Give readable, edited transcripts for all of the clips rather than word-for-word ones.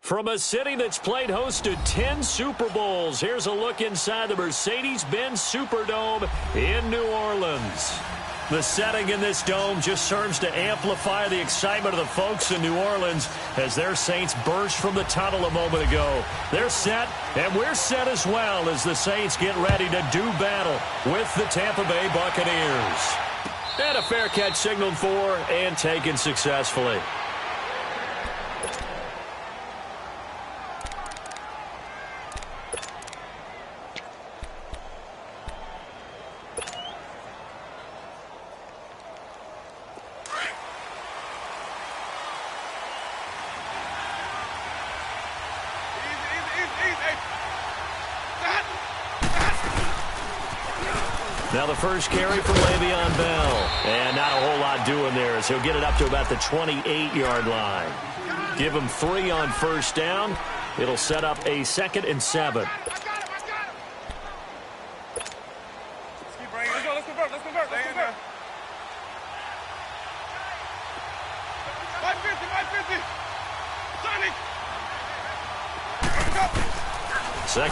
From a city that's played host to 10 Super Bowls, here's a look inside the Mercedes-Benz Superdome in New Orleans. The setting in this dome just serves to amplify the excitement of the folks in New Orleans as their Saints burst from the tunnel a moment ago. They're set, and we're set as well as the Saints get ready to do battle with the Tampa Bay Buccaneers. And a fair catch signaled for and taken successfully. Now the first carry for Le'Veon Bell. And not a whole lot doing there as he'll get it up to about the 28-yard line. Give him 3 on first down. It'll set up a 2nd and 7. Let's convert. 550. Sonic.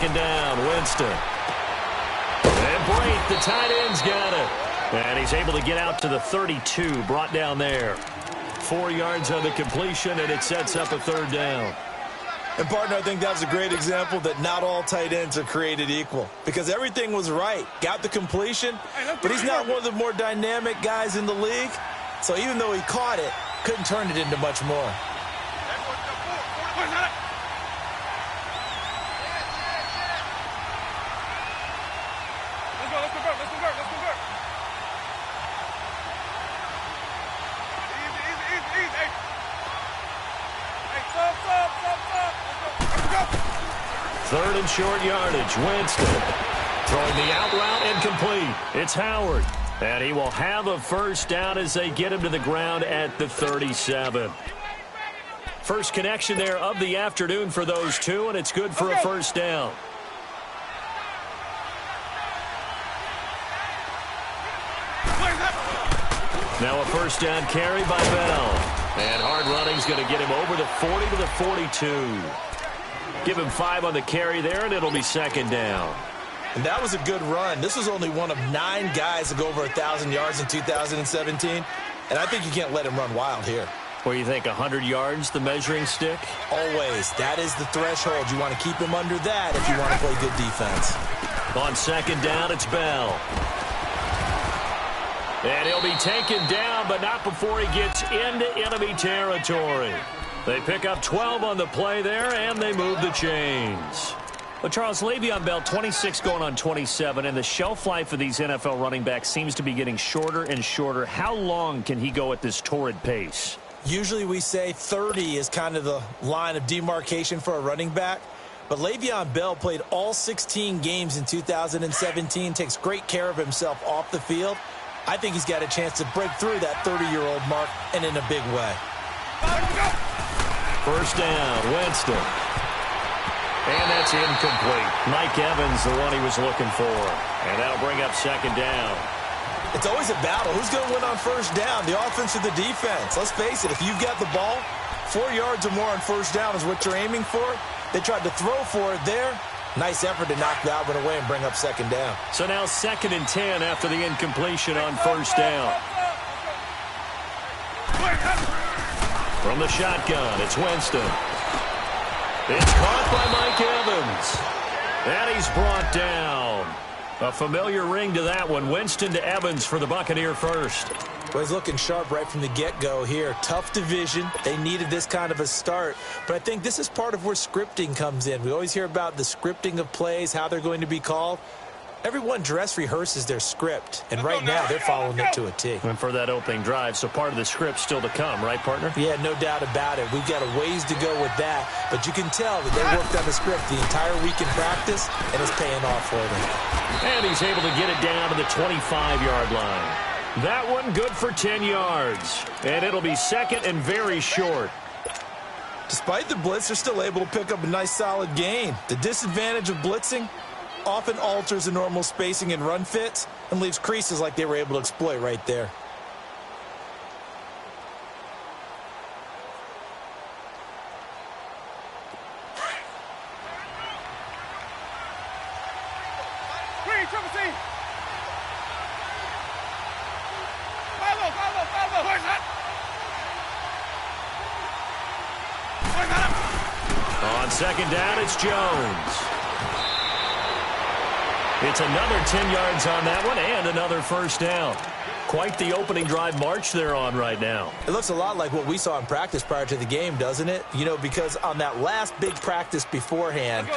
2nd down, Winston. And Brate, the tight end's got it. And he's able to get out to the 32, brought down there. 4 yards on the completion, and it sets up a 3rd down. And, partner, I think that's a great example that not all tight ends are created equal. Because everything was right. Got the completion, but he's not one of the more dynamic guys in the league. So even though he caught it, couldn't turn it into much more. Third and short yardage. Winston throwing the out route incomplete. It's Howard. And he will have a first down as they get him to the ground at the 37. First connection there of the afternoon for those two, and it's good for a first down. Now a first down carry by Bell. And hard running's going to get him over the 40 to the 42. Give him 5 on the carry there, and it'll be 2nd down. And that was a good run. This was only one of 9 guys to go over 1,000 yards in 2017. And I think you can't let him run wild here. What do you think, 100 yards, the measuring stick? Always. That is the threshold. You want to keep him under that if you want to play good defense. On 2nd down, it's Bell. And he'll be taken down, but not before he gets into enemy territory. They pick up 12 on the play there, and they move the chains. Well, Charles, Le'Veon Bell, 26 going on 27, and the shelf life of these NFL running backs seems to be getting shorter and shorter. How long can he go at this torrid pace? Usually we say 30 is kind of the line of demarcation for a running back. But Le'Veon Bell played all 16 games in 2017, takes great care of himself off the field. I think he's got a chance to break through that 30-year-old mark, and in a big way. First down, Winston. And that's incomplete. Mike Evans, the one he was looking for. And that'll bring up 2nd down. It's always a battle. Who's going to win on first down, the offense or the defense? Let's face it, if you've got the ball, 4 yards or more on first down is what you're aiming for. They tried to throw for it there. Nice effort to knock that one away and bring up 2nd down. So now 2nd and 10 after the incompletion on first down. From the shotgun, it's Winston. It's caught by Mike Evans. And he's brought down. A familiar ring to that one. Winston to Evans for the Buccaneer first. Well, he's looking sharp right from the get-go here. Tough division. They needed this kind of a start. But I think this is part of where scripting comes in. We always hear about the scripting of plays, how they're going to be called. Everyone dress rehearses their script, and right now they're following it to a T. And for that opening drive, so part of the script still to come, right, partner? Yeah, no doubt about it. We've got a ways to go with that, but you can tell that they worked on the script the entire week in practice, and it's paying off for them. And he's able to get it down to the 25-yard line. That one good for 10 yards, and it'll be 2nd and very short. Despite the blitz, they're still able to pick up a nice solid gain. The disadvantage of blitzing often alters the normal spacing and run fits and leaves creases like they were able to exploit right there. On second down, it's Jones. It's another 10 yards on that one and another first down. Quite the opening drive march they're on right now. It looks a lot like what we saw in practice prior to the game, doesn't it? You know, because on that last big practice beforehand,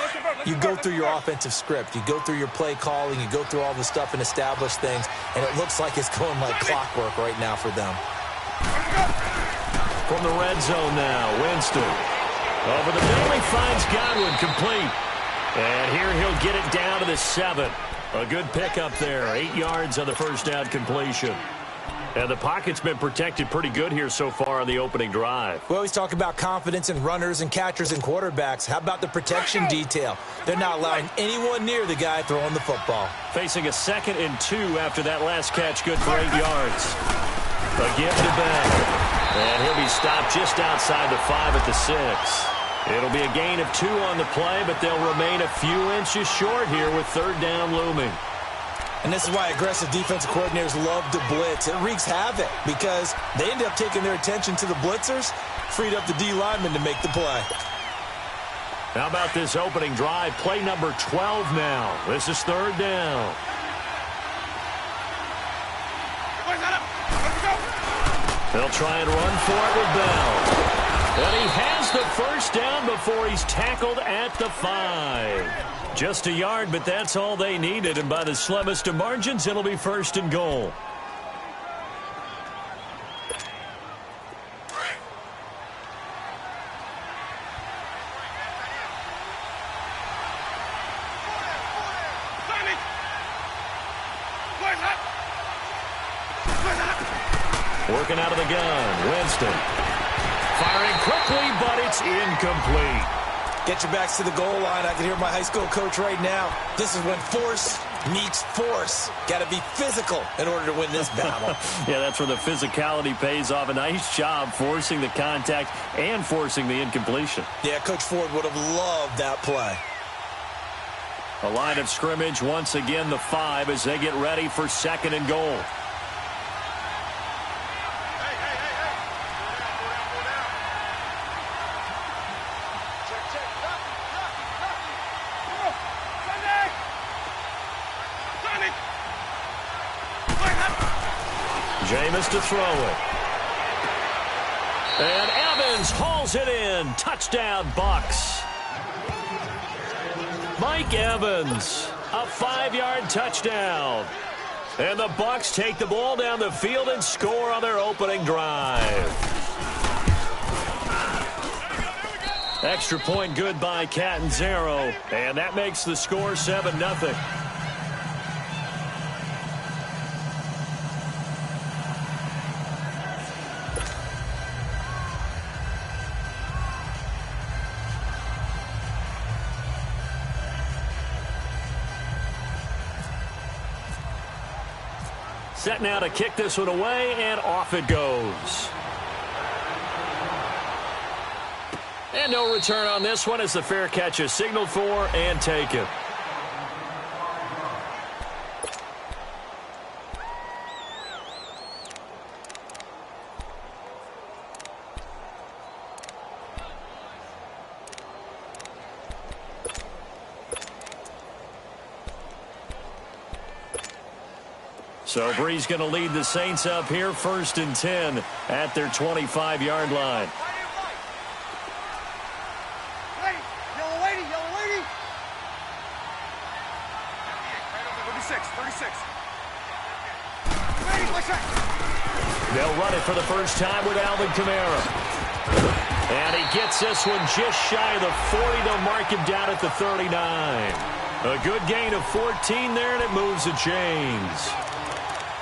you go through your offensive script. You go through your play calling. You go through all the stuff and establish things. And it looks like it's going like clockwork right now for them. From the red zone now, Winston. Over the middle, he finds Godwin complete. And here he'll get it down to the 7. A good pickup there. 8 yards on the first down completion. And the pocket's been protected pretty good here so far on the opening drive. We always talk about confidence in runners and catchers and quarterbacks. How about the protection detail? They're not allowing anyone near the guy throwing the football. Facing a 2nd and 2 after that last catch, good for 8 yards. A give to Bell. And he'll be stopped just outside the 5 at the 6. It'll be a gain of 2 on the play, but they'll remain a few inches short here with 3rd down looming. And this is why aggressive defensive coordinators love to blitz. It wreaks havoc because they end up taking their attention to the blitzers, freed up the D lineman to make the play. How about this opening drive? Play number 12 now. This is 3rd down. They'll try and run for it with Bell. And he has the first down before he's tackled at the 5. Just a yard, but that's all they needed. And by the slimmest of margins, it'll be 1st and goal. Working out of the gun, Winston. Firing quickly, but it's incomplete. Get your backs to the goal line. I can hear my high school coach right now. This is when force meets force. Got to be physical in order to win this battle. Yeah, that's where the physicality pays off. A nice job forcing the contact and forcing the incompletion. Yeah, Coach Ford would have loved that play. A line of scrimmage, once again the 5 as they get ready for 2nd and goal. Jameis to throw it. And Evans hauls it in. Touchdown, Bucs. Mike Evans, a 5-yard touchdown. And the Bucs take the ball down the field and score on their opening drive. Extra point good by Catanzaro. And that makes the score 7-0. Set now to kick this one away, and off it goes. And no return on this one as the fair catch is signaled for and taken. So Bree's going to lead the Saints up here, 1st and 10 at their 25-yard line. Yellow lady. 36. They'll run it for the first time with Alvin Kamara. And he gets this one just shy of the 40. They'll mark him down at the 39. A good gain of 14 there, and it moves the chains.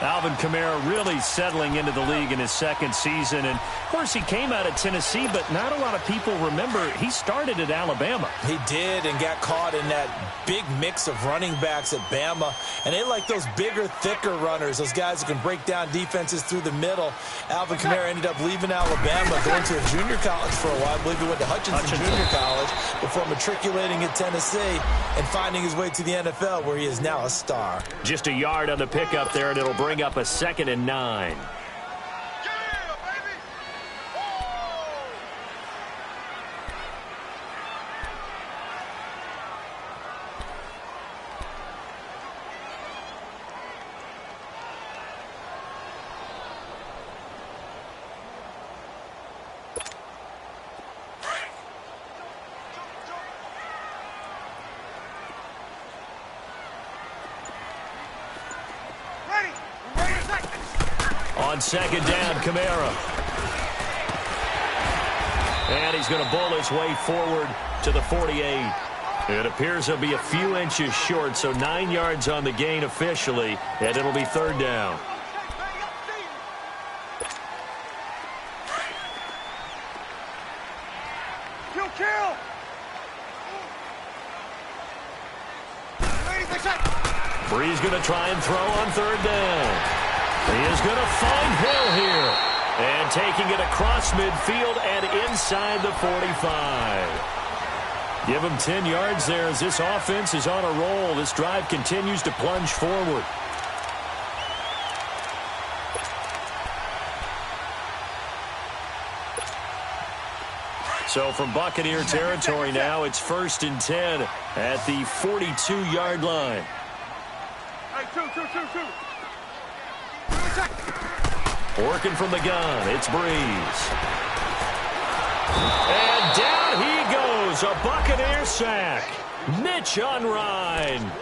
Alvin Kamara really settling into the league in his 2nd season. And, of course, he came out of Tennessee, but not a lot of people remember he started at Alabama. He did and got caught in that big mix of running backs at Bama. And they like those bigger, thicker runners, those guys who can break down defenses through the middle. Alvin Kamara ended up leaving Alabama, going to a junior college for a while. I believe he went to Hutchinson Junior College before matriculating at Tennessee and finding his way to the NFL, where he is now a star. Just a yard on the pickup there, and it'll bring up a 2nd and 9. on second down, Kamara. And he's going to bull his way forward to the 48. It appears he'll be a few inches short, so 9 yards on the gain officially, and it'll be third down. Bree's going to try and throw on third down. He is going to find Hill here. And taking it across midfield and inside the 45. Give him 10 yards there as this offense is on a roll. This drive continues to plunge forward. So from Buccaneer territory now, it's 1st and 10 at the 42-yard line. Working from the gun, it's Breeze. And down he goes, a Buccaneer sack. Mitch Unrein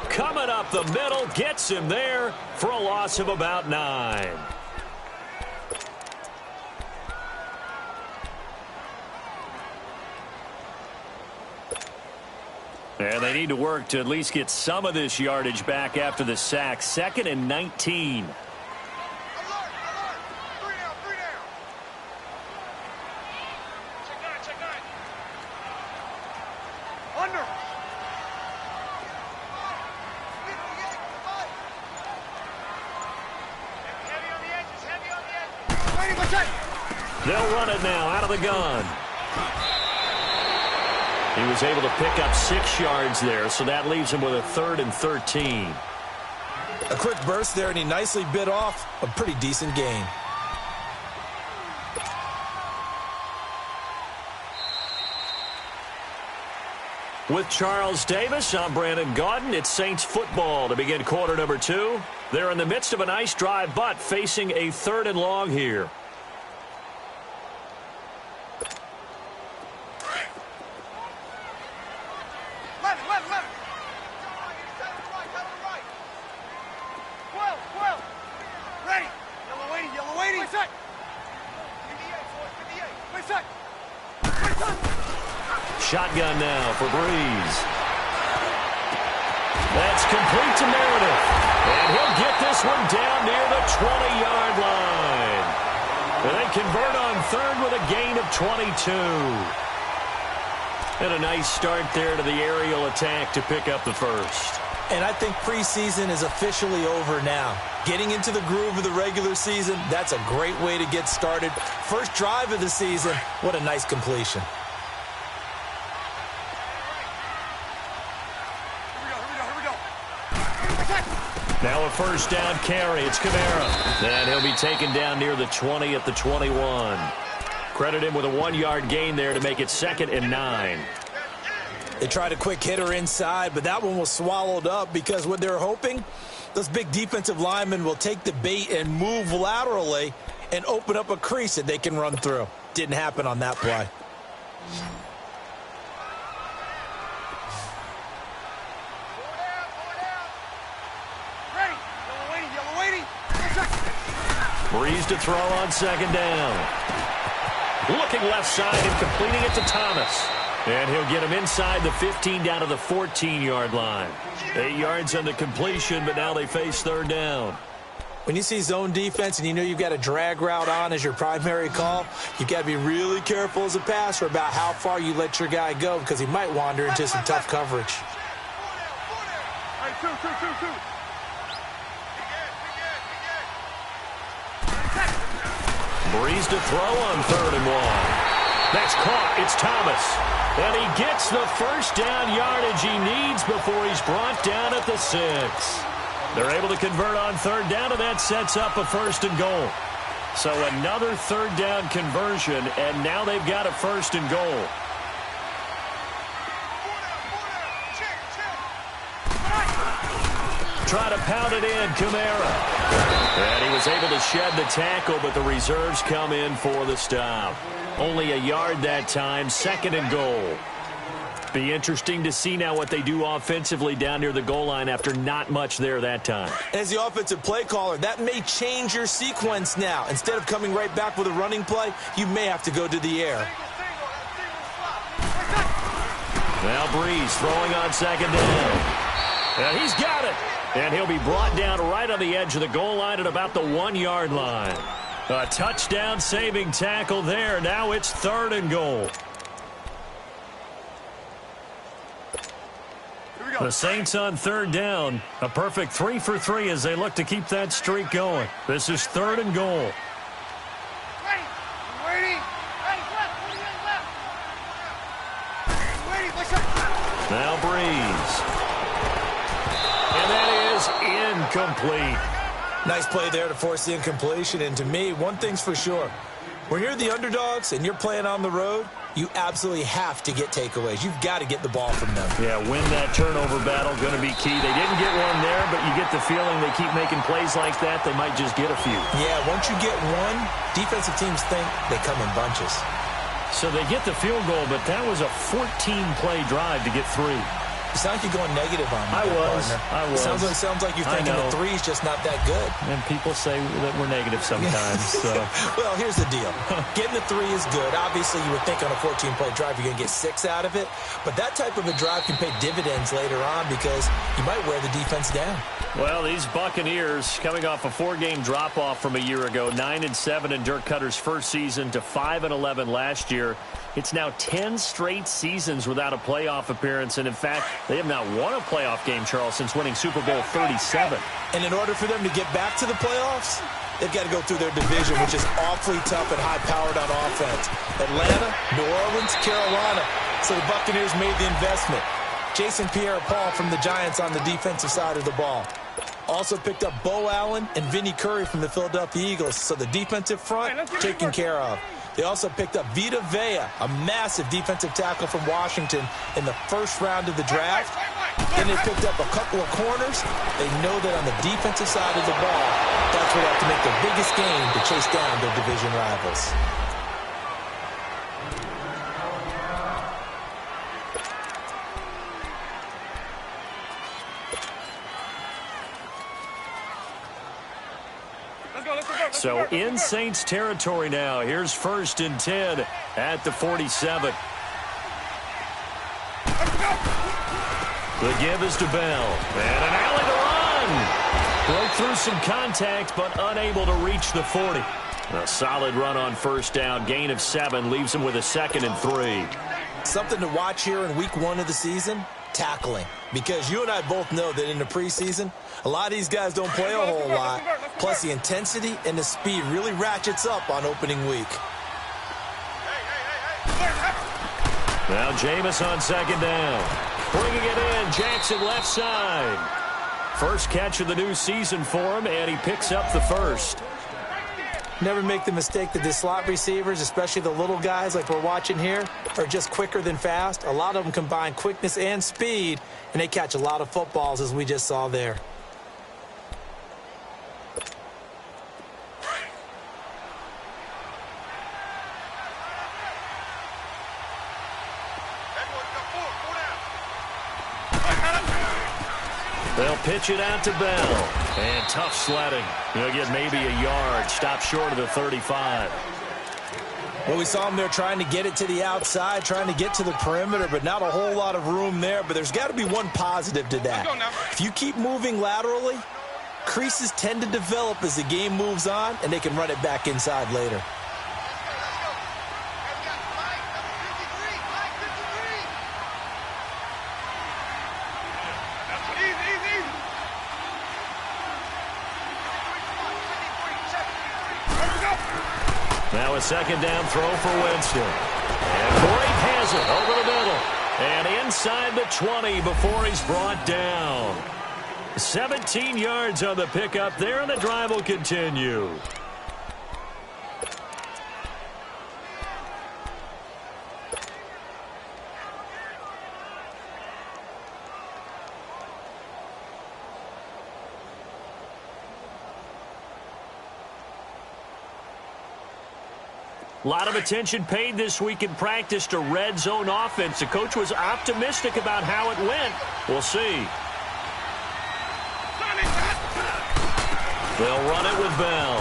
coming up the middle, gets him there for a loss of about 9. And they need to work to at least get some of this yardage back after the sack. 2nd and 19. They'll run it now out of the gun. He was able to pick up 6 yards there, so that leaves him with a 3rd and 13. A quick burst there, and he nicely bit off a pretty decent gain. With Charles Davis, I'm Brandon Gaudin. It's Saints football to begin quarter number 2. They're in the midst of a nice drive, but facing a 3rd and long here. Shotgun now for Breeze. That's complete to Meredith. And he'll get this one down near the 20-yard line. And they convert on 3rd with a gain of 22. And a nice start there to the aerial attack to pick up the 1st. And I think preseason is officially over now. Getting into the groove of the regular season, that's a great way to get started. First drive of the season, what a nice completion. Now a 1st down carry. It's Kamara. And he'll be taken down near the 20 at the 21. Credit him with a 1-yard gain there to make it 2nd and 9. They tried a quick hitter inside, but that one was swallowed up because what they're hoping, those big defensive linemen will take the bait and move laterally and open up a crease that they can run through. Didn't happen on that play. Breeze to throw on 2nd down. Looking left side and completing it to Thomas. And he'll get him inside the 15 down to the 14-yard line. 8 yards on the completion, but now they face 3rd down. When you see zone defense and you know you've got a drag route on as your primary call, you've got to be really careful as a passer about how far you let your guy go because he might wander into some tough coverage. Breeze to throw on 3rd and 1. That's caught. It's Thomas. And he gets the 1st down yardage he needs before he's brought down at the 6. They're able to convert on 3rd down, and that sets up a 1st and goal. So another 3rd down conversion, and now they've got a 1st and goal. Try to pound it in, Kamara. And he was able to shed the tackle, but the reserves come in for the stop. Only a yard that time, 2nd and goal. Be interesting to see now what they do offensively down near the goal line after not much there that time. As the offensive play caller, that may change your sequence now. Instead of coming right back with a running play, you may have to go to the air. Now Breeze throwing on second down. And he's got it. And he'll be brought down right on the edge of the goal line at about the 1-yard line. A touchdown saving tackle there. Now it's 3rd and goal. The Saints on 3rd down. A perfect 3 for 3 as they look to keep that streak going. This is 3rd and goal. Now Breeze. And that is incomplete. Nice play there to force the incompletion. And to me, one thing's for sure. When you're the underdogs and you're playing on the road, you absolutely have to get takeaways. You've got to get the ball from them. Yeah, win that turnover battle, going to be key. They didn't get one there, but you get the feeling they keep making plays like that, they might just get a few. Yeah, once you get one, defensive teams think they come in bunches. So they get the field goal, but that was a 14-play drive to get 3. You sound like you're going negative on me. I was. Sounds like you're thinking the 3's just not that good. And people say that we're negative sometimes. So. Well, here's the deal. Getting the 3 is good. Obviously, you would think on a 14-play drive you're going to get 6 out of it. But that type of a drive can pay dividends later on because you might wear the defense down. Well, these Buccaneers coming off a 4-game drop-off from a year ago, 9-7 in Dirk Cutter's first season to 5-11 last year. It's now 10 straight seasons without a playoff appearance, and in fact, they have not won a playoff game, Charles, since winning Super Bowl 37. And in order for them to get back to the playoffs, they've got to go through their division, which is awfully tough and high-powered on offense. Atlanta, New Orleans, Carolina. So the Buccaneers made the investment. Jason Pierre-Paul from the Giants on the defensive side of the ball. Also picked up Bo Allen and Vinny Curry from the Philadelphia Eagles. So the defensive front taken care of. They also picked up Vita Vea, a massive defensive tackle from Washington in the first round of the draft. Then they picked up a couple of corners. They know that on the defensive side of the ball, that's where they have to make their biggest game to chase down their division rivals. So in Saints territory now. Here's 1st and 10 at the 47. The give is to Bell. And an alley to run. Broke through some contact, but unable to reach the 40. A solid run on 1st down. Gain of 7 leaves him with a 2nd and 3. Something to watch here in week 1 of the season, tackling. Because you and I both know that in the preseason, a lot of these guys don't play a whole lot. Plus, the intensity and the speed really ratchets up on opening week. Now Jameis on 2nd down. Bringing it in, Jackson left side. First catch of the new season for him, and he picks up the 1st. Never make the mistake that the slot receivers, especially the little guys like we're watching here, are just quicker than fast. A lot of them combine quickness and speed, and they catch a lot of footballs, as we just saw there. They'll pitch it out to Bell. And tough sledding. He'll get maybe a yard. Stop short of the 35. Well, we saw him there trying to get it to the outside, trying to get to the perimeter, but not a whole lot of room there. But there's got to be one positive to that. If you keep moving laterally, creases tend to develop as the game moves on, and they can run it back inside later. Now a 2nd down throw for Winston. And Brake has it over the middle. And inside the 20 before he's brought down. 17 yards on the pickup there, and the drive will continue. A lot of attention paid this week in practice to red zone offense. The coach was optimistic about how it went. We'll see. They'll run it with Bell.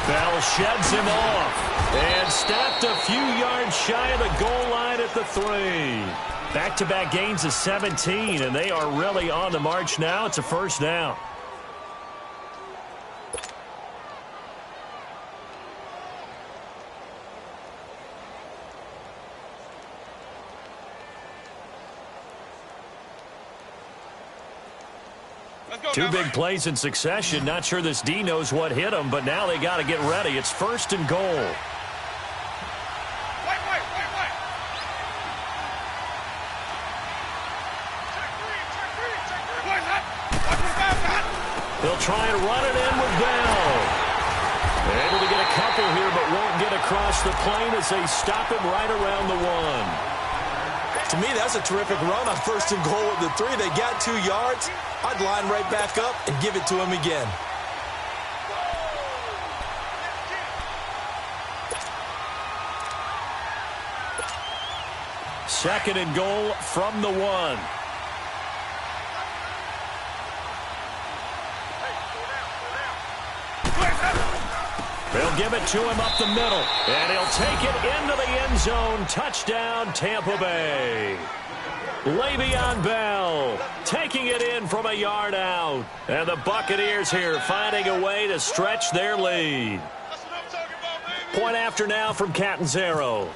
Bell sheds him off and stopped a few yards shy of the goal line at the 3. Back-to-back gains of 17, and they are really on the march now. It's a first down. Two big plays in succession. Not sure this D knows what hit him, but now they got to get ready. It's first and goal. They'll try and run it in with Bell. Able to get a couple here, but won't get across the plane as they stop him right around the 1. To me, that's a terrific run on first and goal with the 3. They got 2 yards. I'd line right back up and give it to him again. Second and goal from the 1. They'll give it to him up the middle, and he'll take it into the end zone. Touchdown, Tampa Bay. Le'Veon Bell taking it in from a yard out. And the Buccaneers here finding a way to stretch their lead. Point after now from Catanzaro.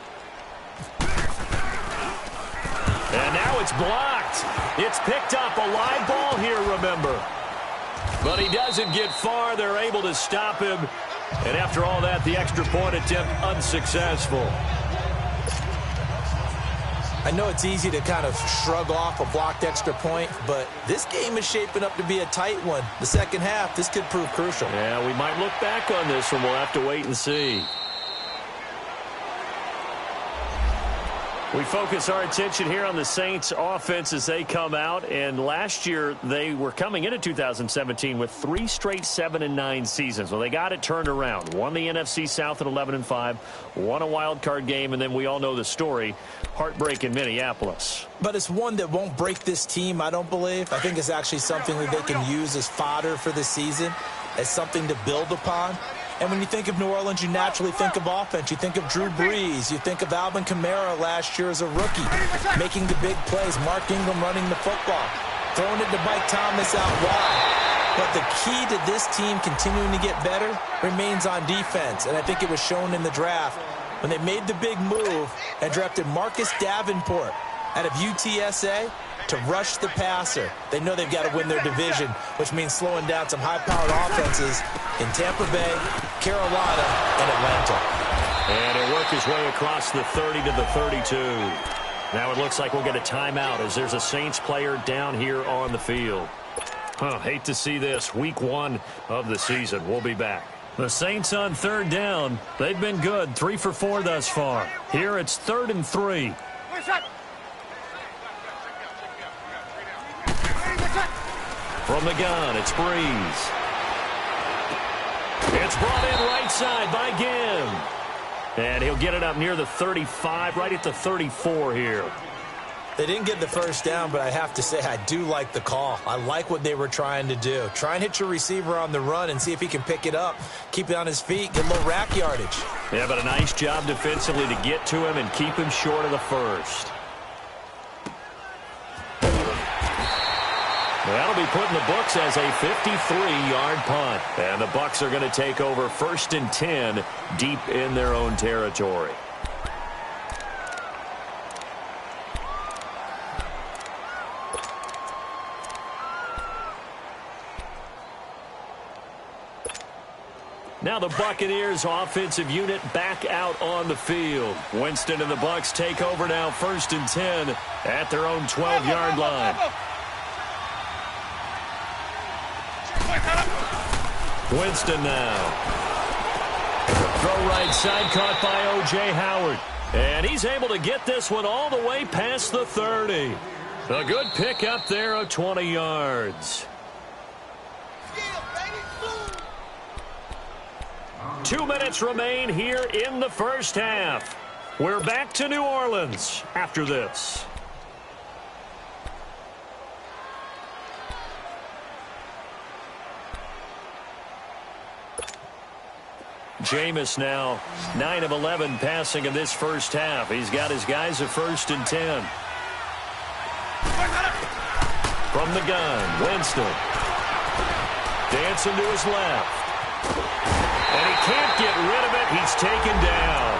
And now it's blocked. It's picked up. A live ball here, remember. But he doesn't get far. They're able to stop him. And after all that, the extra point attempt unsuccessful. I know it's easy to kind of shrug off a blocked extra point, but this game is shaping up to be a tight one. The second half, this could prove crucial. Yeah, we might look back on this one. We'll have to wait and see. We focus our attention here on the Saints offense as they come out. And last year, they were coming into 2017 with 3 straight 7-9 seasons. Well, they got it turned around. Won the NFC South at 11-5. Won a wild card game. And then we all know the story. Heartbreak in Minneapolis. But it's one that won't break this team, I don't believe. I think it's actually something that they can use as fodder for the season, as something to build upon. And when you think of New Orleans, you naturally think of offense. You think of Drew Brees. You think of Alvin Kamara last year as a rookie, making the big plays. Mark Ingram running the football, throwing it to Mike Thomas out wide. But the key to this team continuing to get better remains on defense. And I think it was shown in the draft when they made the big move and drafted Marcus Davenport out of UTSA to rush the passer. They know they've got to win their division, which means slowing down some high-powered offenses in Tampa Bay, Carolina, and Atlanta. And he'll work his way across the 30 to the 32. Now it looks like we'll get a timeout as there's a Saints player down here on the field. Hate to see this. Week 1 of the season. We'll be back. The Saints on third down. They've been good. 3 for 4 thus far. Here it's 3rd and 3. From the gun, it's Brees. It's brought in right side by Gim. And he'll get it up near the 35, right at the 34 here. They didn't get the first down, but I have to say I do like the call. I like what they were trying to do. Try and hit your receiver on the run and see if he can pick it up, keep it on his feet, get a little rack yardage. Yeah, but a nice job defensively to get to him and keep him short of the first. That'll be put in the books as a 53-yard punt. And the Bucs are going to take over 1st and 10 deep in their own territory. Now the Buccaneers offensive unit back out on the field. Winston and the Bucs take over now 1st and 10 at their own 12-yard line. Winston now. Throw right side caught by O.J. Howard. And he's able to get this one all the way past the 30. A good pick up there of 20 yards. 2 minutes remain here in the first half. We're back to New Orleans after this. Jameis now 9 of 11 passing in this first half. He's got his guys at 1st and 10. From the gun, Winston. Dancing to his left. And he can't get rid of it. He's taken down.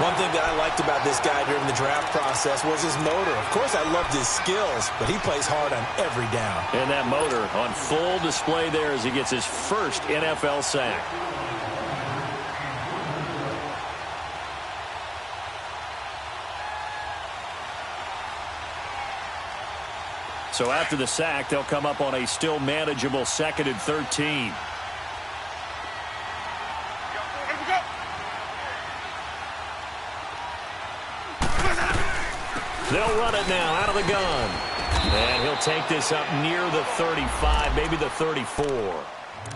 One thing that I liked about this guy during the draft process was his motor. Of course, I loved his skills, but he plays hard on every down. And that motor on full display there as he gets his first NFL sack. So after the sack, they'll come up on a still manageable 2nd and 13. They'll run it now out of the gun. And he'll take this up near the 35, maybe the 34.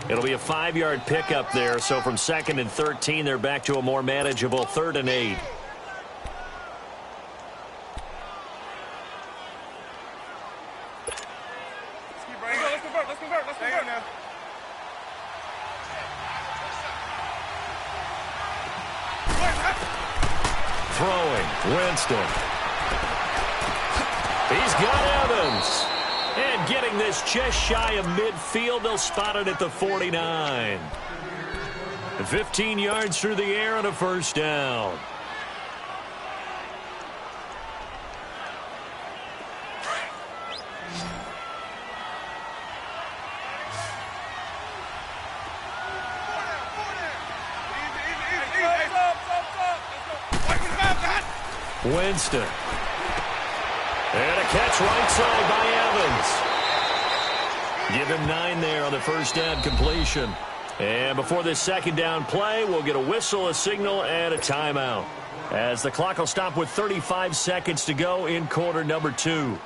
It'll be a 5-yard pickup there. So from 2nd and 13, they're back to a more manageable 3rd and 8. Throwing, Winston. He's got Evans. And getting this just shy of midfield, they'll spot it at the 49. 15 yards through the air and a first down. Winston. And a catch right side by Evans. Give him 9 there on the first down completion. And before this second down play, we'll get a whistle, a signal, and a timeout. As the clock will stop with 35 seconds to go in quarter number 2.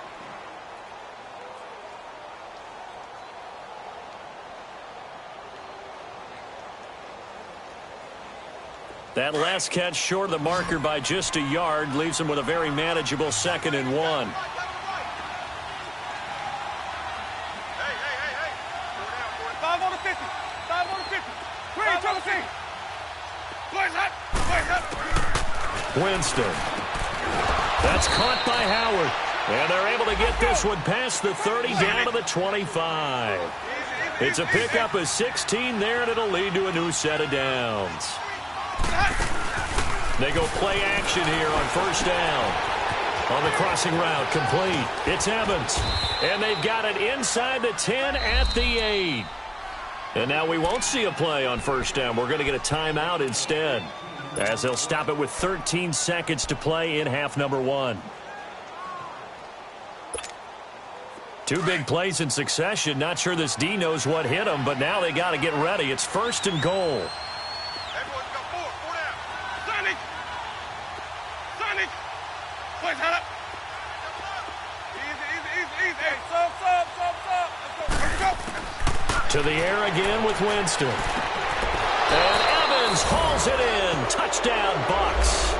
That last catch short of the marker by just a yard leaves him with a very manageable 2nd and 1. Hey. 5 on the 50. 5 on the 50. Clear, trouble team. Boys up. Winston. That's caught by Howard. And they're able to get this one past the 30 down to the 25. It's a pickup of 16 there, and it'll lead to a new set of downs. They go play action here on first down. On the crossing route, complete. It's Evans. And they've got it inside the 10 at the 8. And now we won't see a play on first down. We're going to get a timeout instead, as they'll stop it with 13 seconds to play in half number 1. 2 big plays in succession. Not sure this D knows what hit them, but now they got to get ready. It's 1st and goal. To the air again with Winston. And Evans hauls it in. Touchdown, Bucs.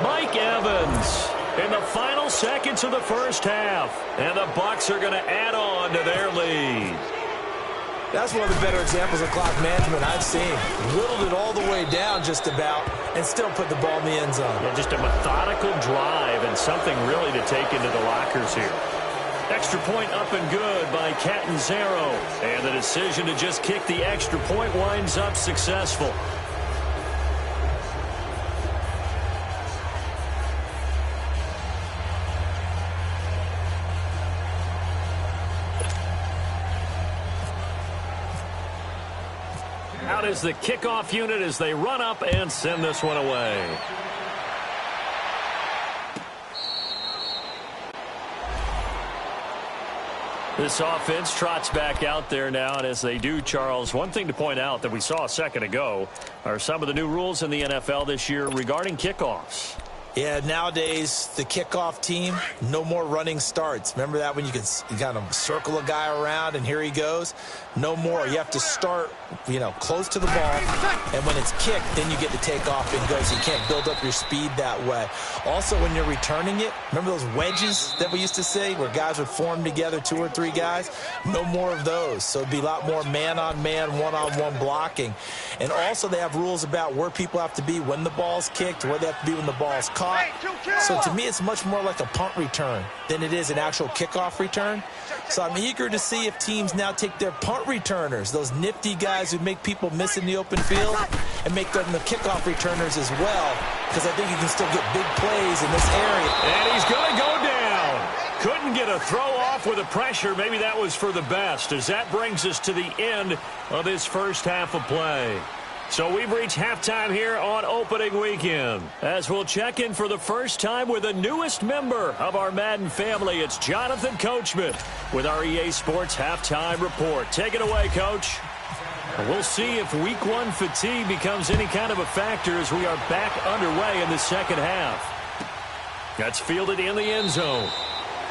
Mike Evans in the final seconds of the first half. And the Bucs are going to add on to their lead. That's one of the better examples of clock management I've seen. Whittled it all the way down just about and still put the ball in the end zone. Yeah, just a methodical drive and something really to take into the lockers here. Extra point up and good by Catanzaro. And the decision to just kick the extra point winds up successful. Out is the kickoff unit as they run up and send this one away. This offense trots back out there now, and as they do, Charles, one thing to point out that we saw a second ago are some of the new rules in the NFL this year regarding kickoffs. Yeah, nowadays, the kickoff team, no more running starts. Remember that when you could kind of circle a guy around and here he goes? No more. You have to start, close to the ball, and when it's kicked, then you get to take off and go, so you can't build up your speed that way. Also, when you're returning it, remember those wedges that we used to say where guys would form together, 2 or 3 guys? No more of those. So it'd be a lot more man-on-man, one-on-one blocking. And also, they have rules about where people have to be when the ball's kicked, where they have to be when the ball's caught. So to me, it's much more like a punt return than it is an actual kickoff return. So I'm eager to see if teams now take their punt returners, those nifty guys who make people miss in the open field, and make them the kickoff returners as well, because I think you can still get big plays in this area. And he's going to go down. Couldn't get a throw off with the pressure. Maybe that was for the best, as that brings us to the end of this first half of play. So we've reached halftime here on opening weekend. As we'll check in for the first time with the newest member of our Madden family, it's Jonathan Coachman with our EA Sports Halftime Report. Take it away, Coach. We'll see if Week 1 fatigue becomes any kind of a factor as we are back underway in the second half. That's fielded in the end zone.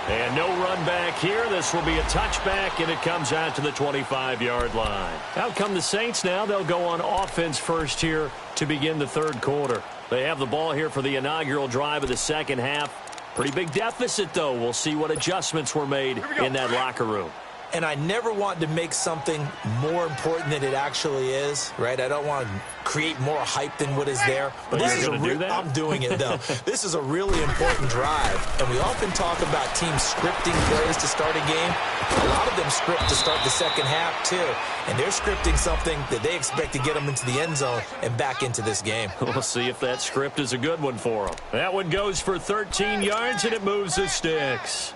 And no run back here. This will be a touchback, and it comes out to the 25-yard line. Out come the Saints now. They'll go on offense first here to begin the third quarter. They have the ball here for the inaugural drive of the second half. Pretty big deficit, though. We'll see what adjustments were made in that locker room. And I never want to make something more important than it actually is, right? I don't want to create more hype than what is there. But this is I'm doing it, though. This is a really important drive. And we often talk about teams scripting plays to start a game. A lot of them script to start the second half, too. And they're scripting something that they expect to get them into the end zone and back into this game. We'll see if that script is a good one for them. That one goes for 13 yards, and it moves the sticks.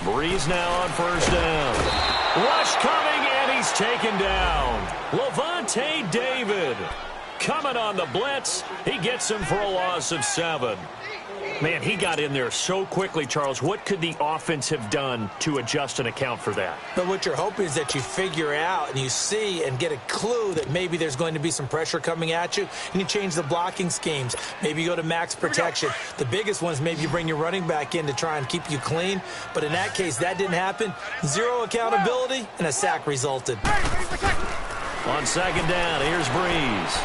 Breeze now on first down. Rush coming, and he's taken down. Levante David coming on the blitz. He gets him for a loss of 7. Man, he got in there so quickly, Charles. What could the offense have done to adjust and account for that? But what you're hoping is that you figure out and you see and get a clue that maybe there's going to be some pressure coming at you, and you change the blocking schemes. Maybe you go to max protection. The biggest one is maybe you bring your running back in to try and keep you clean. But in that case, that didn't happen. 0 accountability, and a sack resulted. On second down, here's Breeze.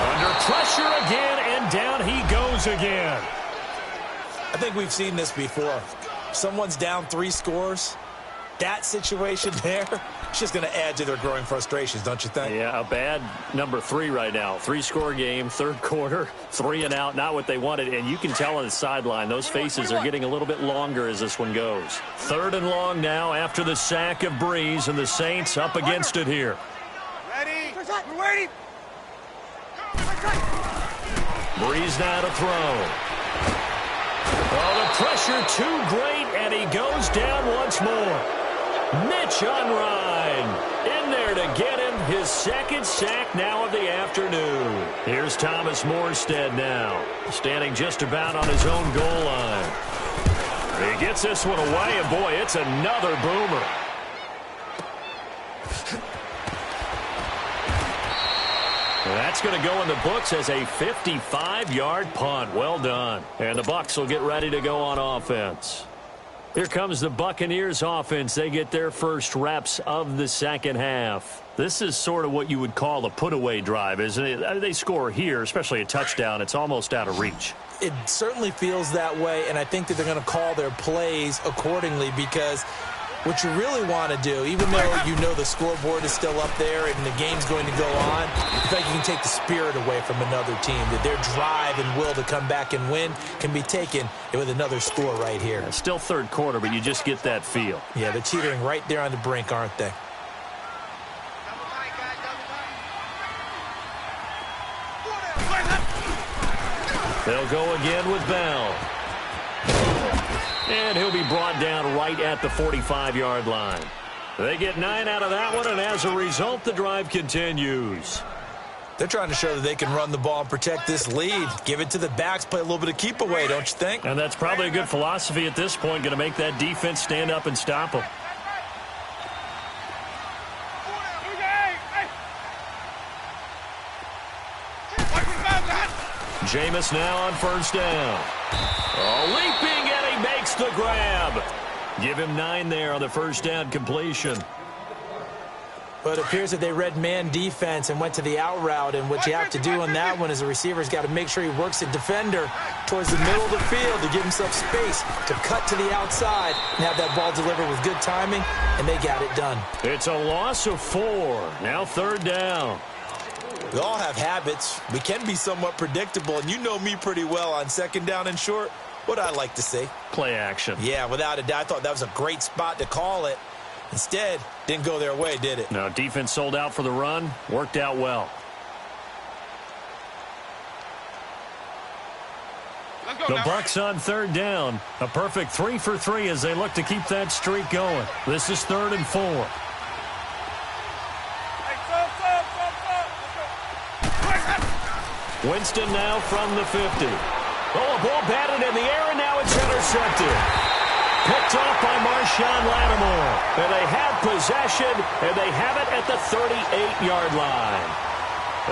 Under pressure again, and down he goes again. I think we've seen this before. Someone's down 3 scores. That situation there, it's just going to add to their growing frustrations, don't you think? Yeah, a bad number 3 right now. 3-score game, third quarter, 3 and out, not what they wanted. And you can tell on the sideline, those faces are getting a little bit longer as this one goes. 3rd and long now after the sack of Breeze, and the Saints up against it here. Ready? We're waiting. Breeze now to throw. Oh, the pressure too great, and he goes down once more. Mitch Unrein in there to get him his 2nd sack now of the afternoon. Here's Thomas Morstead now, standing just about on his own goal line. He gets this one away, and boy, it's another boomer. That's going to go in the books as a 55-yard punt. Well done. And the Bucs will get ready to go on offense. Here comes the Buccaneers offense. They get their first reps of the second half. This is sort of what you would call a put-away drive, isn't it? They score here, especially a touchdown. It's almost out of reach. It certainly feels that way, and I think that they're going to call their plays accordingly, because what you really want to do, even though you know the scoreboard is still up there and the game's going to go on, I think you can take the spirit away from another team, that their drive and will to come back and win can be taken with another score right here. Yeah, still third quarter, but you just get that feel. Yeah, they're teetering right there on the brink, aren't they? They'll go again with Bell. And he'll be brought down right at the 45-yard line. They get 9 out of that one, and as a result, the drive continues. They're trying to show that they can run the ball and protect this lead. Give it to the backs, play a little bit of keep away, don't you think? And that's probably a good philosophy at this point, going to make that defense stand up and stop them. Jameis now on first down. Oh, leaping, and he makes the grab. Give him 9 there on the first down completion. But it appears that they read man defense and went to the out route, and what you have to do on that one is the receiver's got to make sure he works the defender towards the middle of the field to give himself space to cut to the outside and have that ball delivered with good timing, and they got it done. It's a loss of 4. Now third down. We all have habits. We can be somewhat predictable, and you know me pretty well on second down and short. What I like to say? Play action. Yeah, without a doubt. I thought that was a great spot to call it. Instead, didn't go their way, did it? No, defense sold out for the run. Worked out well. The Bucs on third down. A perfect 3 for 3 as they look to keep that streak going. This is 3rd and 4. Winston now from the 50. Oh, a ball batted in the air, and now it's intercepted. Picked off by Marshawn Lattimore. And they have possession, and they have it at the 38-yard line.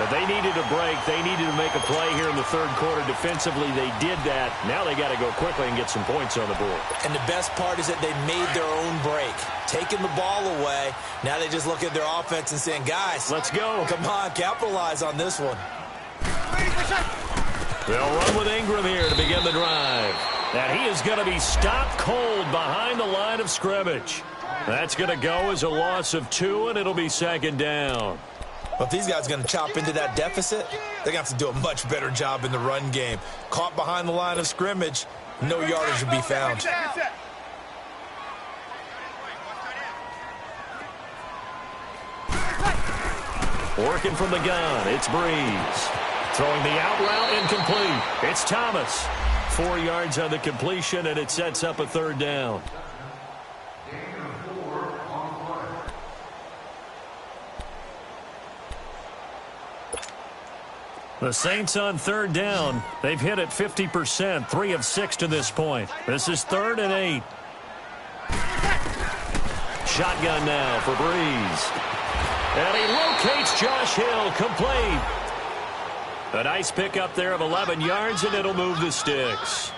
They needed a break. They needed to make a play here in the third quarter. Defensively, they did that. Now they got to go quickly and get some points on the board. And the best part is that they made their own break. Taking the ball away. Now they just look at their offense and saying, guys, let's go. Come on, capitalize on this one. They'll run with Ingram here to begin the drive. And he is going to be stopped cold behind the line of scrimmage. That's going to go as a loss of 2, and it'll be second down. Well, if these guys are going to chop into that deficit, they're going to have to do a much better job in the run game. Caught behind the line of scrimmage, no yardage will be found. Working from the gun, it's Breeze. Throwing the out route, incomplete. It's Thomas. 4 yards on the completion, and it sets up a third down. The Saints on third down. They've hit it 50%, 3 of 6 to this point. This is 3rd and 8. Shotgun now for Breeze. And he locates Josh Hill, complete. A nice pickup there of 11 yards, and it'll move the sticks.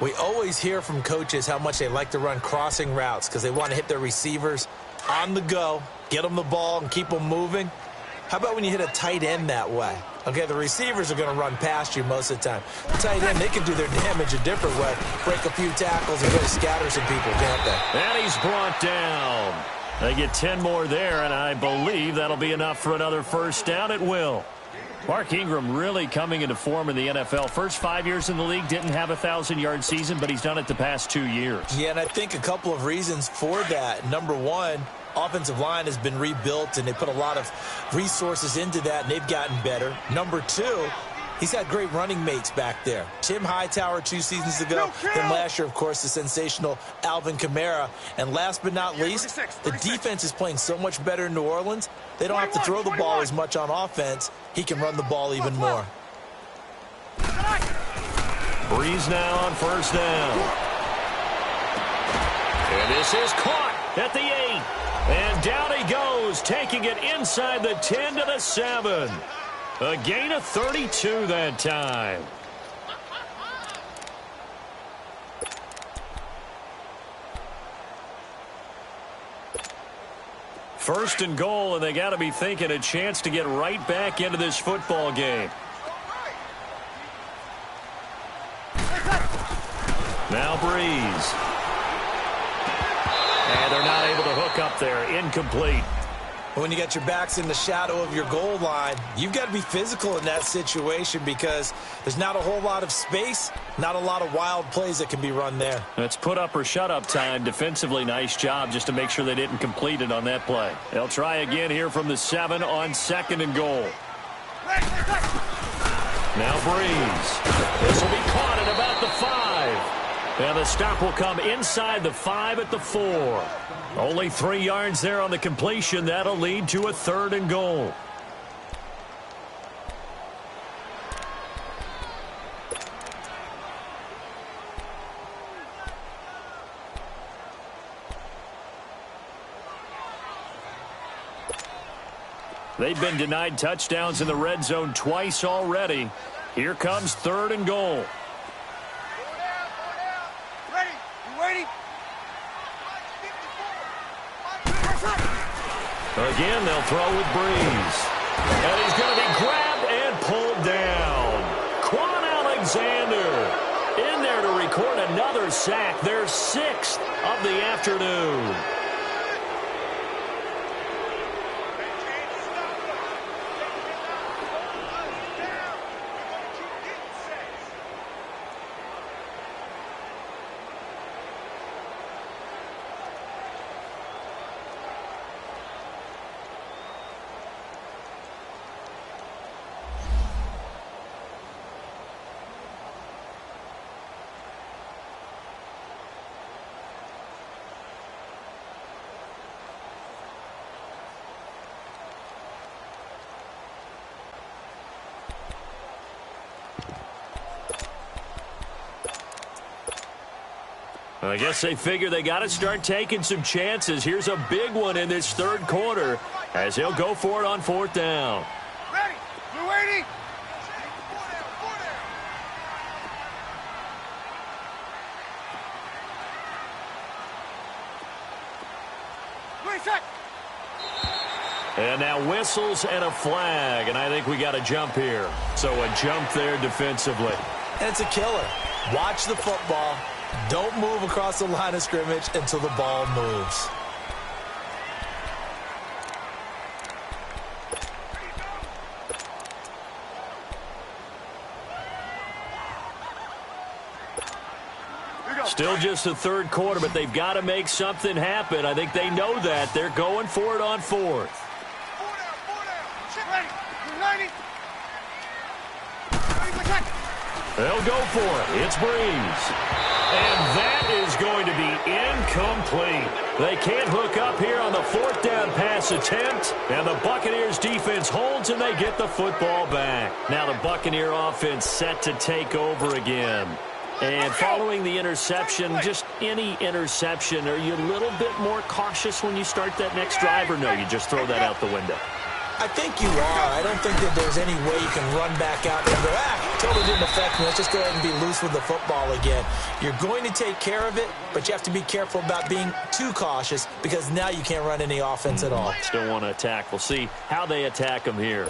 We always hear from coaches how much they like to run crossing routes because they want to hit their receivers on the go, get them the ball, and keep them moving. How about when you hit a tight end that way? Okay, the receivers are going to run past you most of the time. The tight end, they can do their damage a different way. Break a few tackles and really scatter some people, can't they? And he's brought down. They get 10 more there, and I believe that'll be enough for another first down. It will. Mark Ingram really coming into form in the NFL. First 5 years in the league, didn't have a 1,000-yard season, but he's done it the past 2 years. Yeah, and I think a couple of reasons for that. Number one, offensive line has been rebuilt, and they put a lot of resources into that, and they've gotten better. Number two, he's had great running mates back there. Tim Hightower 2 seasons ago, then last year, of course, the sensational Alvin Kamara. And last but not least, the defense is playing so much better in New Orleans, they don't have to throw the ball as much on offense. He can run the ball even more. Breeze now on first down. And this is caught at the 8. And down he goes, taking it inside the 10 to the 7. A gain of 32 that time. First and goal, and they got to be thinking a chance to get right back into this football game. Now Breeze. And they're not able to hook up there. Incomplete. When you get your backs in the shadow of your goal line, you've got to be physical in that situation because there's not a whole lot of space, not a lot of wild plays that can be run there. It's put up or shut up time. Defensively, nice job just to make sure they didn't complete it on that play. They'll try again here from the 7 on 2nd and goal. Now Breeze. This will be caught at about the 5. And the stop will come inside the 5 at the 4. Only 3 yards there on the completion. That'll lead to a 3rd and goal. They've been denied touchdowns in the red zone twice already. Here comes 3rd and goal. Ready? You ready? Again, they'll throw with Breeze. And he's going to be grabbed and pulled down. Quan Alexander in there to record another sack. Their 6th of the afternoon. I guess they figure they got to start taking some chances. Here's a big one in this 3rd quarter as he'll go for it on 4th down. Ready? You ready? And now whistles and a flag, and I think we got a jump here. So a jump there defensively. And it's a killer. Watch the football. Don't move across the line of scrimmage until the ball moves. Still just the 3rd quarter, but they've got to make something happen. I think they know that. They're going for it on 4th. They'll go for it. It's Breeze. And that is going to be incomplete. They can't hook up here on the 4th down pass attempt. And the Buccaneers defense holds and they get the football back. Now the Buccaneer offense set to take over again. And following the interception, just any interception, are you a little bit more cautious when you start that next drive, or no, you just throw that out the window? I think you are. I don't think that there's any way you can run back out there and go, totally didn't affect me. Let's just go ahead and be loose with the football again. You're going to take care of it, but you have to be careful about being too cautious because now you can't run any offense at all. Still want to attack. We'll see how they attack them here.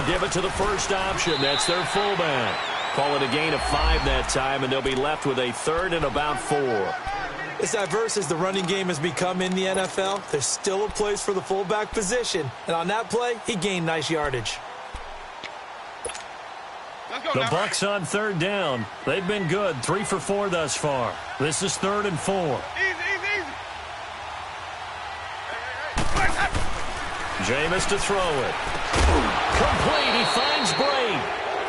Give it to the first option. That's their fullback. Call it a gain of 5 that time, and they'll be left with a 3rd and about 4. As diverse as the running game has become in the NFL, there's still a place for the fullback position. And on that play, he gained nice yardage. The Bucs on 3rd down. They've been good. 3 for 4 thus far. This is 3rd and 4. Easy. Jameis to throw it. Complete. He finds Brate.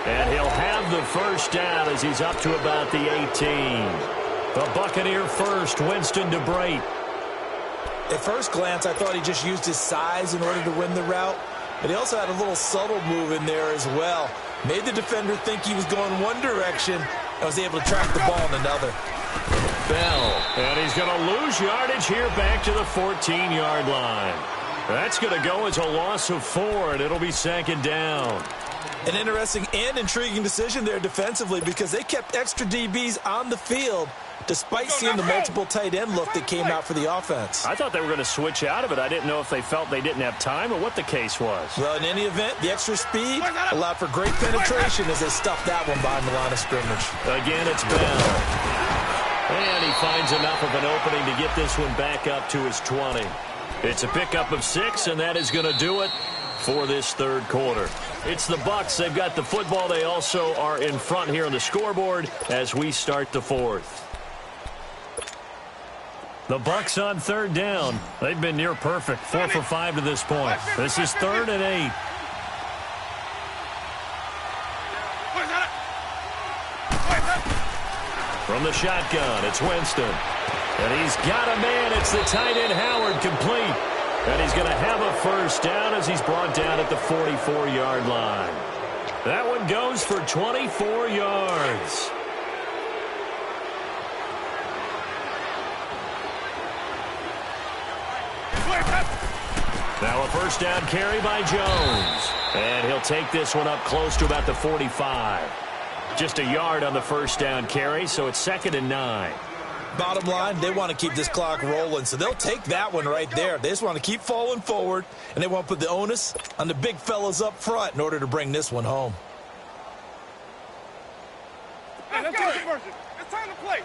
And he'll have the first down as he's up to about the 18. The Buccaneer first. Winston to Brate. At first glance, I thought he just used his size in order to win the route. But he also had a little subtle move in there as well. Made the defender think he was going one direction and was able to track the ball in another. Bell. And he's going to lose yardage here back to the 14-yard line. That's going to go as a loss of 4, and it'll be 2nd down. An interesting and intriguing decision there defensively because they kept extra DBs on the field despite seeing the multiple tight end look that came out for the offense. I thought they were going to switch out of it. I didn't know if they felt they didn't have time or what the case was. Well, in any event, the extra speed allowed for great penetration as they stuffed that one behind the line of scrimmage. Again, it's Bell. And he finds enough of an opening to get this one back up to his 20. It's a pickup of 6, and that is going to do it for this 3rd quarter. It's the Bucs. They've got the football. They also are in front here on the scoreboard as we start the 4th. The Bucs on 3rd down. They've been near perfect. 4 for 5 to this point. This is 3rd and 8. From the shotgun, it's Winston. And he's got a man. It's the tight end, Howard, complete. And he's going to have a first down as he's brought down at the 44-yard line. That one goes for 24 yards. Now a first down carry by Jones. And he'll take this one up close to about the 45. Just a yard on the first down carry, so it's 2nd and 9. Bottom line, they want to keep this clock rolling, so they'll take that one right there. They just want to keep falling forward, and they want to put the onus on the big fellas up front in order to bring this one home. Hey, let's go. Conversion. It's time to play.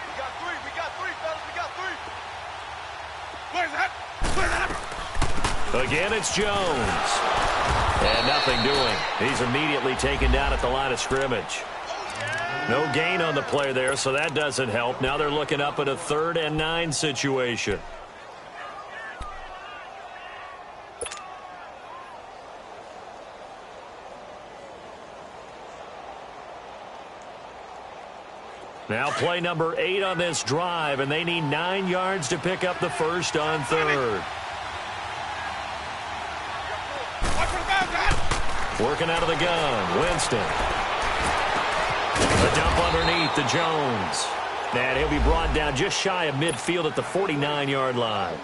We got three, fellas. We got three. Where's that? Where's that? Again, it's Jones. And nothing doing. He's immediately taken down at the line of scrimmage. No gain on the play there, so that doesn't help. Now they're looking up at a 3rd and 9 situation. Now play number 8 on this drive, and they need 9 yards to pick up the first on 3rd. Working out of the gun, Winston. The dump underneath to Jones. And he'll be brought down just shy of midfield at the 49-yard line.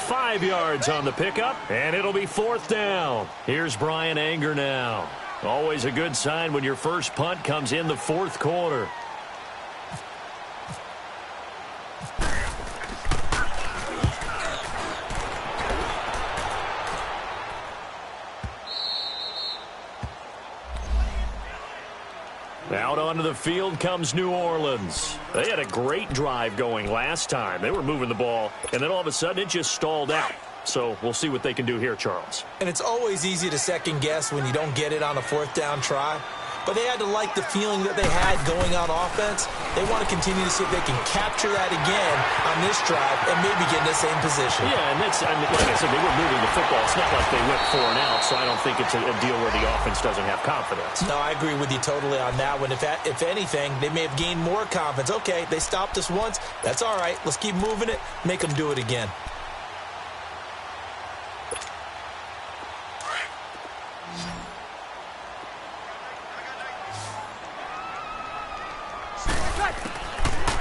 5 yards on the pickup, and it'll be 4th down. Here's Brian Anger now. Always a good sign when your first punt comes in the 4th quarter. Out onto the field comes New Orleans. They had a great drive going last time. They were moving the ball, and then all of a sudden it just stalled out. So we'll see what they can do here, Charles. And it's always easy to second guess when you don't get it on a 4th down try. But they had to like the feeling that they had going on offense. They want to continue to see if they can capture that again on this drive and maybe get in the same position. Yeah, and that's, I mean, like I said, they were moving the football. It's not like they went 4 and out, so I don't think it's a deal where the offense doesn't have confidence. No, I agree with you totally on that one. If anything, they may have gained more confidence. Okay, they stopped us once. That's all right. Let's keep moving it. Make them do it again.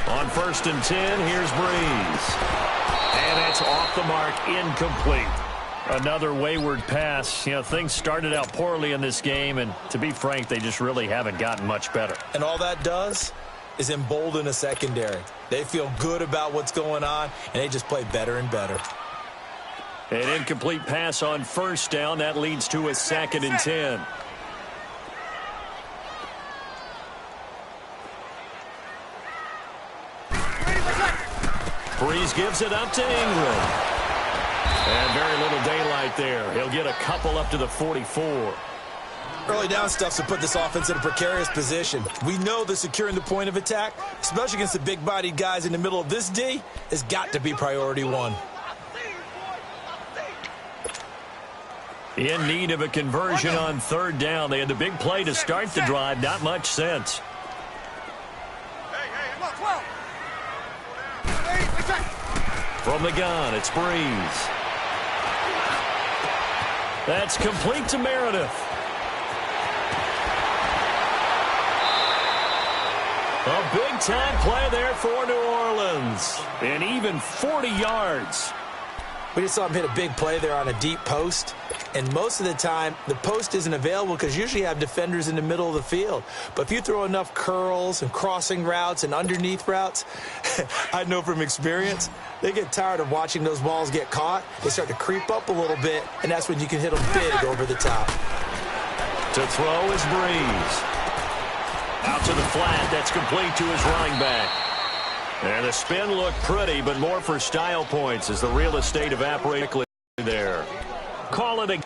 On 1st and 10, here's Breeze. And that's off the mark, incomplete. Another wayward pass. You know, things started out poorly in this game, and to be frank, they just really haven't gotten much better. And all that does is embolden a secondary. They feel good about what's going on, and they just play better and better. An incomplete pass on 1st down. That leads to a 2nd and 10. Breeze gives it up to Ingram. And very little daylight there. He'll get a couple up to the 44. Early down stuff to put this offense in a precarious position. We know that securing the point of attack, especially against the big-bodied guys in the middle of this D, has got to be priority 1. In need of a conversion on 3rd down. They had the big play to start the drive. Not much sense. From the gun, it's Breeze. That's complete to Meredith. A big-time play there for New Orleans. And even 40 yards. We just saw him hit a big play there on a deep post. And most of the time, the post isn't available because usually you have defenders in the middle of the field. But if you throw enough curls and crossing routes and underneath routes, I know from experience, they get tired of watching those balls get caught. They start to creep up a little bit, and that's when you can hit them big over the top. To throw is Breeze. Out to the flat. That's complete to his running back. And the spin looked pretty, but more for style points as the real estate evaporated there. Call it a... Here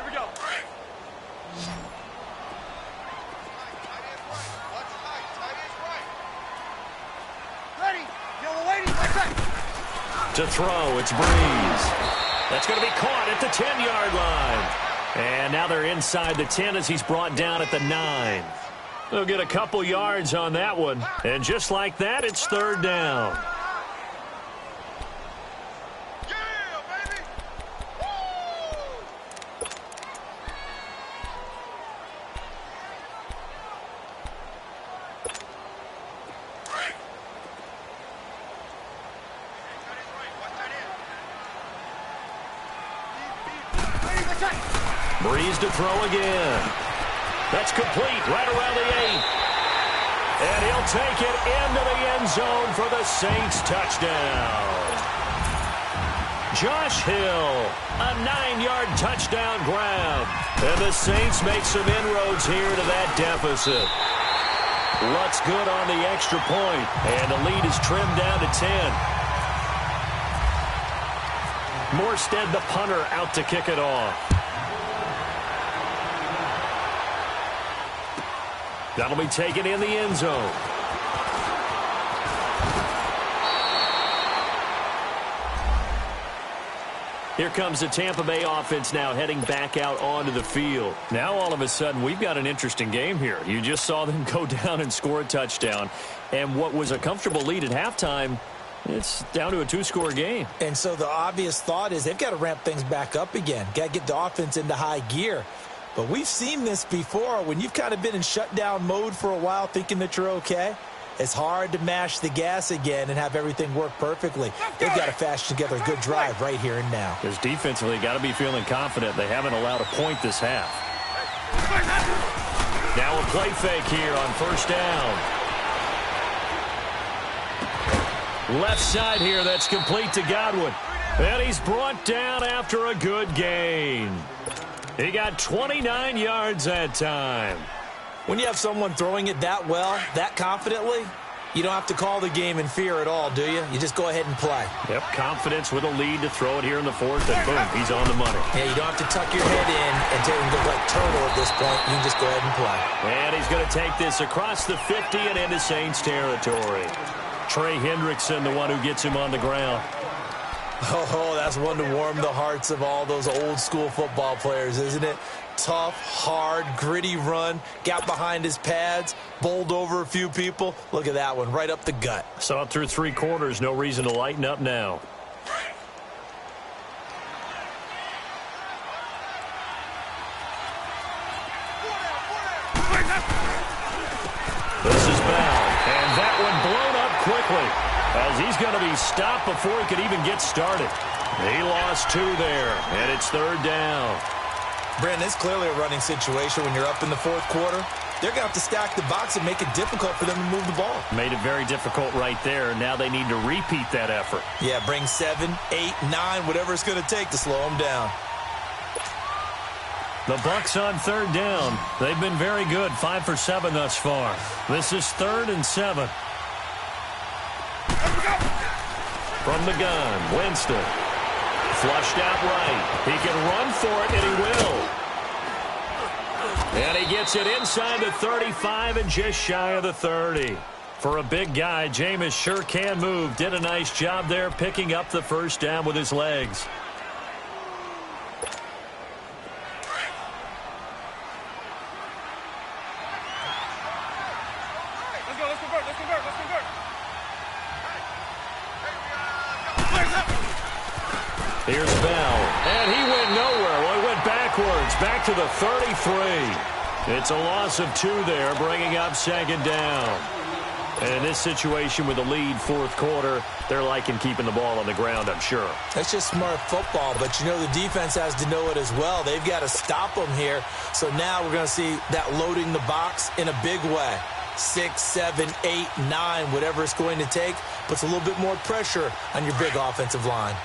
we go. Ready. Yellow lady, To throw, it's Breeze. That's going to be caught at the 10-yard line. And now they're inside the 10 as he's brought down at the 9. They'll get a couple yards on that one. And just like that, it's third down. Breeze to throw again. That's complete right around the 8. And he'll take it into the end zone for the Saints touchdown. Josh Hill, a 9-yard touchdown grab. And the Saints make some inroads here to that deficit. Looks good on the extra point, and the lead is trimmed down to 10. Morstead, the punter, out to kick it off. That'll be taken in the end zone. Here comes the Tampa Bay offense now heading back out onto the field. Now all of a sudden we've got an interesting game here. You just saw them go down and score a touchdown. And what was a comfortable lead at halftime, it's down to a 2-score game. And so the obvious thought is they've got to ramp things back up again. Got to get the offense into high gear. But we've seen this before. When you've kind of been in shutdown mode for a while thinking that you're okay, it's hard to mash the gas again and have everything work perfectly. They've got to fashion together a good drive right here and now. Because defensively, got to be feeling confident. They haven't allowed a point this half. Now a play fake here on first down. Left side here, that's complete to Godwin. And he's brought down after a good gain. He got 29 yards that time. When you have someone throwing it that well, that confidently, you don't have to call the game in fear at all, do you? You just go ahead and play. Yep, confidence with a lead to throw it here in the fourth, and boom, he's on the money. Yeah, you don't have to tuck your head in and take him to like turtle at this point. You can just go ahead and play. And he's going to take this across the 50 and into Saints territory. Trey Hendrickson, the one who gets him on the ground. Oh, that's one to warm the hearts of all those old-school football players, isn't it? Tough, hard, gritty run, got behind his pads, bowled over a few people. Look at that one, right up the gut. Saw it through 3 quarters, no reason to lighten up now. This is Bell, and that one blown up quickly, as he's going to be stopped before he could even get started. He lost 2 there, and it's third down. Brandon, it's clearly a running situation when you're up in the fourth quarter. They're going to have to stack the box and make it difficult for them to move the ball. Made it very difficult right there. Now they need to repeat that effort. Yeah, bring 7, 8, 9, whatever it's going to take to slow them down. The Bucs on third down. They've been very good, 5 for 7 thus far. This is 3rd and 7. From the gun, Winston. Flushed out right. He can run for it, and he will. And he gets it inside the 35 and just shy of the 30. For a big guy, Jameis sure can move. Did a nice job there picking up the first down with his legs. Let's go, let's convert. Here's Bell, and he went nowhere. Well, he went backwards, back to the 33. It's a loss of 2 there, bringing up 2nd down. And in this situation with the lead, fourth quarter, they're liking keeping the ball on the ground, I'm sure. That's just smart football, but you know the defense has to know it as well. They've got to stop them here. So now we're going to see that loading the box in a big way. 6, 7, 8, 9, whatever it's going to take, puts a little bit more pressure on your big offensive line.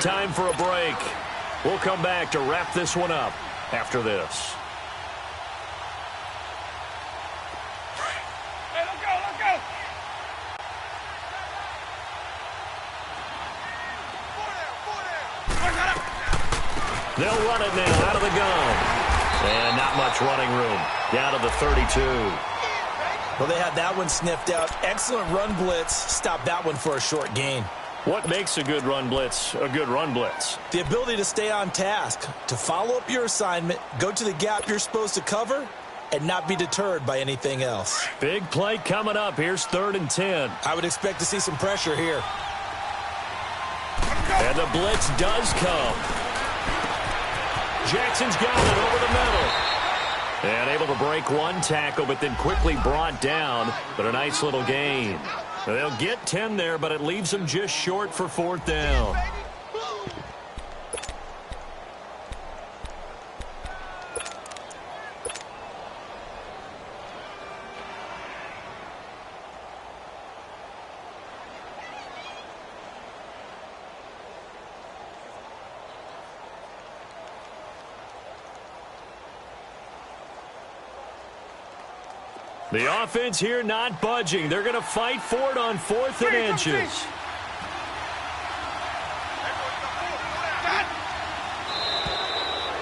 Time for a break. We'll come back to wrap this one up after this. Hey, let's go. They'll run it now out of the gun. And not much running room. Down to the 32. Well, they had that one sniffed out. Excellent run blitz. Stopped that one for a short gain. What makes a good run blitz a good run blitz? The ability to stay on task, to follow up your assignment, go to the gap you're supposed to cover, and not be deterred by anything else. Big play coming up. Here's 3rd and 10. I would expect to see some pressure here. And the blitz does come. Jackson's got it over the middle. And able to break one tackle, but then quickly brought down. But a nice little gain. They'll get 10 there, but it leaves them just short for 4th down. The offense here not budging. They're going to fight for it on 4th and inches.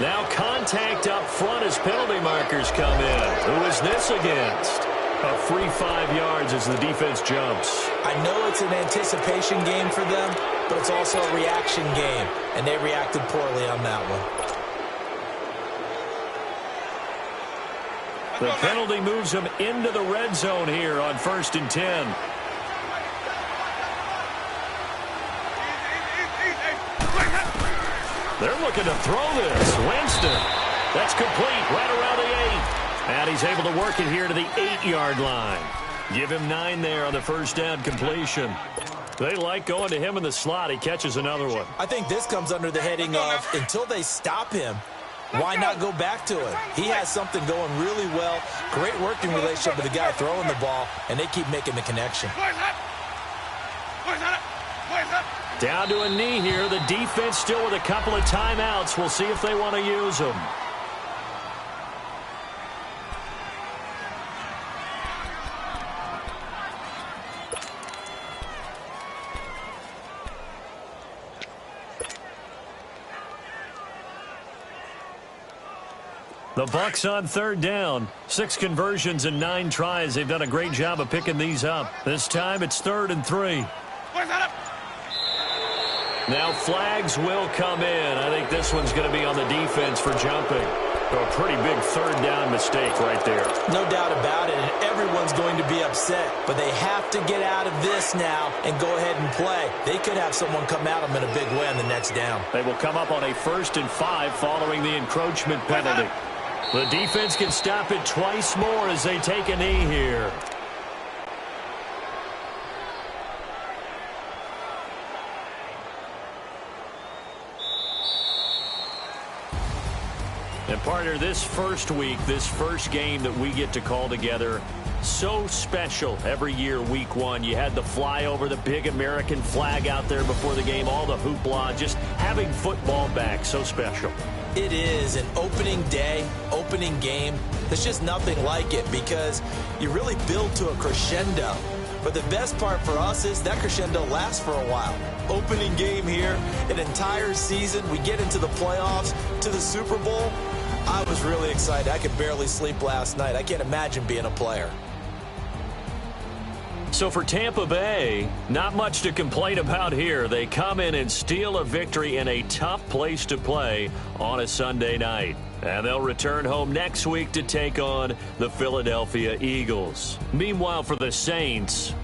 Now contact up front as penalty markers come in. Who is this against? A free 5 yards as the defense jumps. I know it's an anticipation game for them, but it's also a reaction game, and they reacted poorly on that one. The penalty moves them into the red zone here on 1st and 10. They're looking to throw this. Winston. That's complete right around the 8. And he's able to work it here to the 8-yard line. Give him 9 there on the 1st down completion. They like going to him in the slot. He catches another one. I think this comes under the heading of until they stop him, why not go back to it? He has something going really well. Great working relationship with the guy throwing the ball, and they keep making the connection. Down to a knee here. The defense still with a couple of timeouts. We'll see if they want to use them. The Bucs on 3rd down. 6 conversions and 9 tries. They've done a great job of picking these up. This time it's 3rd and 3. Now flags will come in. I think this one's going to be on the defense for jumping. A pretty big 3rd down mistake right there. No doubt about it, and everyone's going to be upset. But they have to get out of this now and go ahead and play. They could have someone come at them in a big way on the next down. They will come up on a 1st and 5 following the encroachment penalty. The defense can stop it twice more as they take a knee here. And partner, this first week, this first game that we get to call together, so special every year, week 1. You had the flyover, the big American flag out there before the game, all the hoopla, just having football back, so special. It is an opening day, opening game. There's just nothing like it because you really build to a crescendo. But the best part for us is that crescendo lasts for a while. Opening game here, an entire season. We get into the playoffs, to the Super Bowl. I was really excited. I could barely sleep last night. I can't imagine being a player. So for Tampa Bay, not much to complain about here. They come in and steal a victory in a tough place to play on a Sunday night. And they'll return home next week to take on the Philadelphia Eagles. Meanwhile, for the Saints,